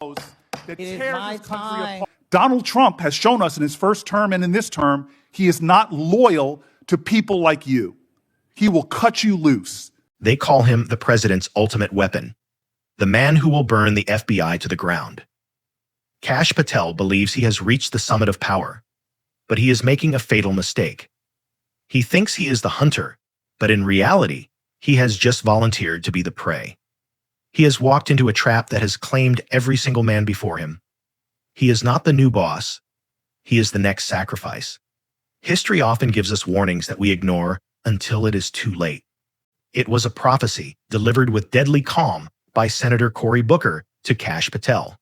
that It is tear my this country time. apart. Donald Trump has shown us in his first term and in this term, he is not loyal to people like you. He will cut you loose. They call him the president's ultimate weapon, the man who will burn the FBI to the ground. Kash Patel believes he has reached the summit of power, but he is making a fatal mistake. He thinks he is the hunter, but in reality, he has just volunteered to be the prey. He has walked into a trap that has claimed every single man before him. He is not the new boss. He is the next sacrifice. History often gives us warnings that we ignore until it is too late. It was a prophecy delivered with deadly calm by Senator Cory Booker to Kash Patel.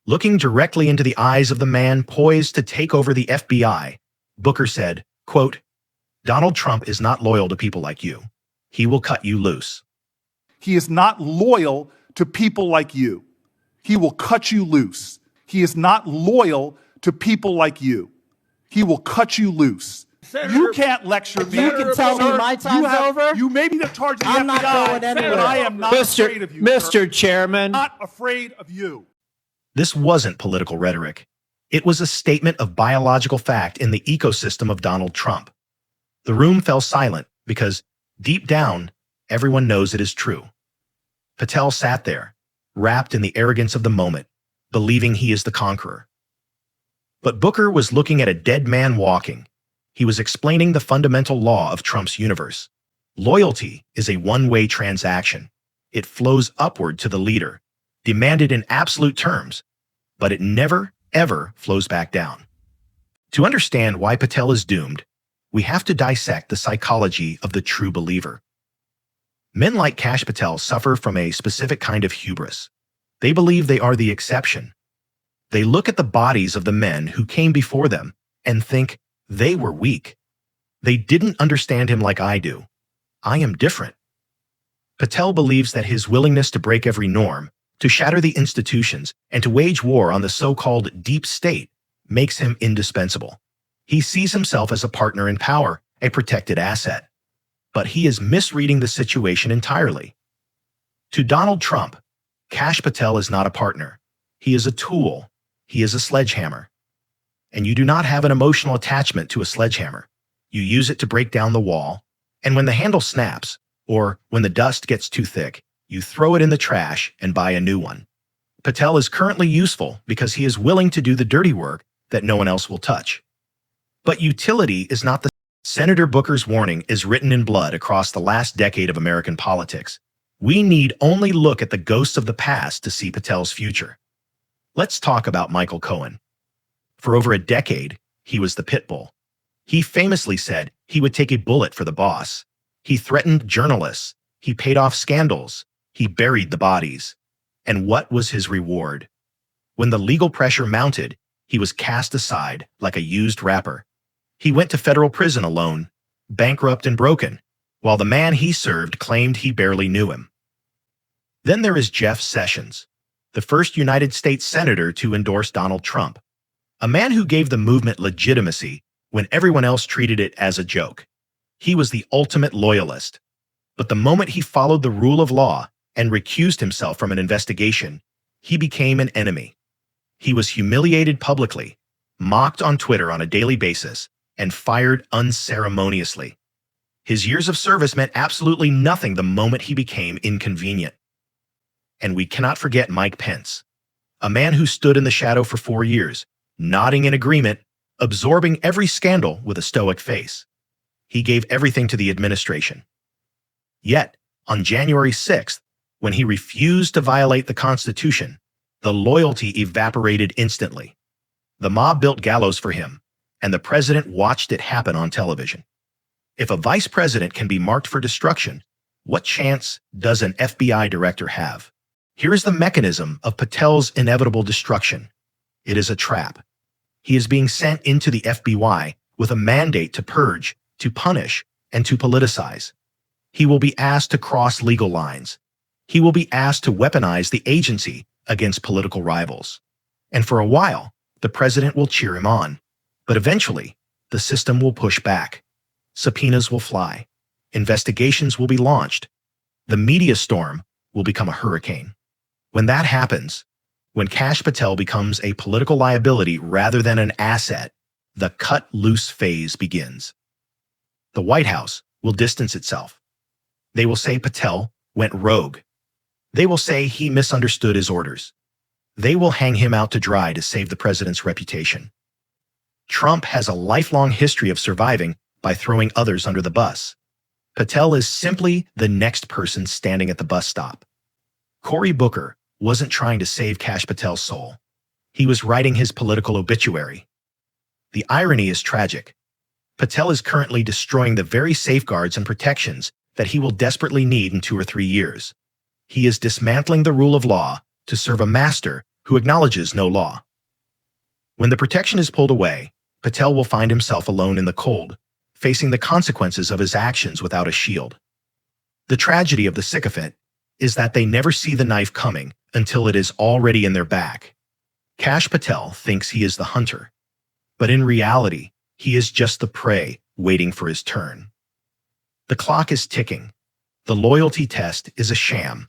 Looking directly into the eyes of the man poised to take over the FBI, Booker said, quote, "Donald Trump is not loyal to people like you. He will cut you loose." He is not loyal to people like you. He will cut you loose. He is not loyal to people like you. He will cut you loose. You can't lecture me. You can tell me my time's over. You may be in charge of the I'm not FBI, going anywhere. but I am not afraid of you. Mr. Chairman. Not afraid of you. This wasn't political rhetoric. It was a statement of biological fact in the ecosystem of Donald Trump. The room fell silent because, deep down, everyone knows it is true. Patel sat there, wrapped in the arrogance of the moment, believing he is the conqueror. But Booker was looking at a dead man walking. He was explaining the fundamental law of Trump's universe. Loyalty is a one-way transaction. It flows upward to the leader, demanded in absolute terms, but it never, ever flows back down. To understand why Patel is doomed, we have to dissect the psychology of the true believer. Men like Kash Patel suffer from a specific kind of hubris. They believe they are the exception. They look at the bodies of the men who came before them and think they were weak. They didn't understand him like I do. I am different. Patel believes that his willingness to break every norm, to shatter the institutions, and to wage war on the so-called deep state makes him indispensable. He sees himself as a partner in power, a protected asset. But he is misreading the situation entirely. To Donald Trump, Kash Patel is not a partner. He is a tool. He is a sledgehammer. And you do not have an emotional attachment to a sledgehammer. You use it to break down the wall, and when the handle snaps, or when the dust gets too thick, you throw it in the trash and buy a new one. Patel is currently useful because he is willing to do the dirty work that no one else will touch. But utility is not the Senator Booker's warning is written in blood across the last decade of American politics. We need only look at the ghosts of the past to see Patel's future. Let's talk about Michael Cohen. For over a decade, he was the pit bull. He famously said he would take a bullet for the boss. He threatened journalists. He paid off scandals. He buried the bodies. And what was his reward? When the legal pressure mounted, he was cast aside like a used wrapper. He went to federal prison alone, bankrupt and broken, while the man he served claimed he barely knew him. Then there is Jeff Sessions, the first United States senator to endorse Donald Trump, a man who gave the movement legitimacy when everyone else treated it as a joke. He was the ultimate loyalist. But the moment he followed the rule of law and recused himself from an investigation, he became an enemy. He was humiliated publicly, mocked on Twitter on a daily basis, and fired unceremoniously. His years of service meant absolutely nothing the moment he became inconvenient. And we cannot forget Mike Pence, a man who stood in the shadow for 4 years, nodding in agreement, absorbing every scandal with a stoic face. He gave everything to the administration. Yet, on January 6th, when he refused to violate the Constitution, the loyalty evaporated instantly. The mob built gallows for him, and the president watched it happen on television. If a vice president can be marked for destruction, what chance does an FBI director have? Here is the mechanism of Patel's inevitable destruction. It is a trap. He is being sent into the FBI with a mandate to purge, to punish, and to politicize. He will be asked to cross legal lines. He will be asked to weaponize the agency against political rivals. And for a while, the president will cheer him on. But eventually, the system will push back. Subpoenas will fly. Investigations will be launched. The media storm will become a hurricane. When that happens, When Kash Patel becomes a political liability rather than an asset, the cut-loose phase begins. The White House will distance itself. They will say Patel went rogue. They will say he misunderstood his orders. They will hang him out to dry to save the president's reputation. Trump has a lifelong history of surviving by throwing others under the bus. Patel is simply the next person standing at the bus stop. Cory Booker wasn't trying to save Kash Patel's soul. He was writing his political obituary. The irony is tragic. Patel is currently destroying the very safeguards and protections that he will desperately need in 2 or 3 years. He is dismantling the rule of law to serve a master who acknowledges no law. When the protection is pulled away, Patel will find himself alone in the cold, facing the consequences of his actions without a shield. The tragedy of the sycophant is that they never see the knife coming until it is already in their back. Kash Patel thinks he is the hunter, but in reality, he is just the prey waiting for his turn. The clock is ticking. The loyalty test is a sham.